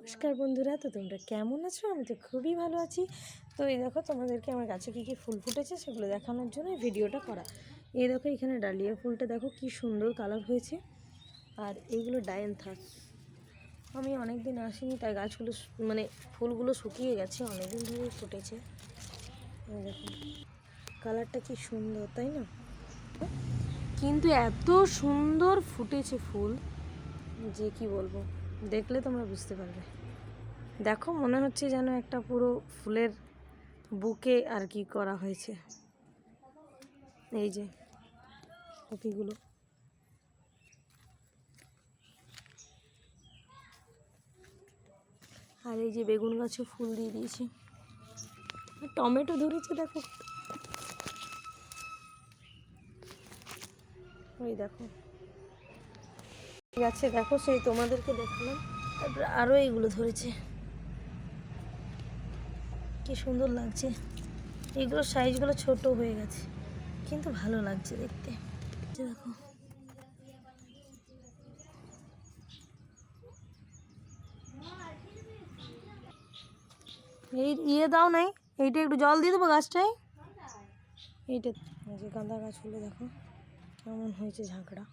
নমস্কার বন্ধুরা, তো তোমরা কেমন আছো? আমি তো খুবই ভালো আছি। তো এই দেখো, তোমাদেরকে আমার গাছে কী কী ফুল ফুটেছে সেগুলো দেখানোর জন্য এই ভিডিওটা করা। এই দেখো, এখানে ডালিয়া ফুলটা দেখো কি সুন্দর কালার হয়েছে। আর এইগুলো ডায়ান্থাস। আমি অনেক দিন আসিনি, তাই গাছগুলো মানে ফুলগুলো শুকিয়ে গেছে, অনেক দিন ধরেই ফুটেছে। এই দেখো কালারটা কি সুন্দর, তাই না? কিন্তু এত সুন্দর ফুটেছে ফুল যে কি বলবো, দেখলে তোমরা বুঝতে পারবে। দেখো, মনে হচ্ছে যেন একটা পুরো ফুলের বুকে আর কি করা হয়েছে। এই যে কপিগুলো, আর এই যে বেগুন গাছে ফুল দিয়ে দিয়েছি, টমেটো ধরেছে দেখো। ওই দেখো গাছে দেখো, সেই তোমাদেরকে দেখালাম। তারপরে আরও এইগুলো ধরেছে, কি সুন্দর লাগছে। এইগুলোর সাইজগুলো ছোট হয়ে গেছে, কিন্তু ভালো লাগছে দেখতে। দেখো এই দাও নাই, এইটা একটু জল দিয়ে দেবো গাছটায়। এইটা যে গাঁদা গাছগুলো দেখো কেমন হয়েছে ঝাঁকড়া।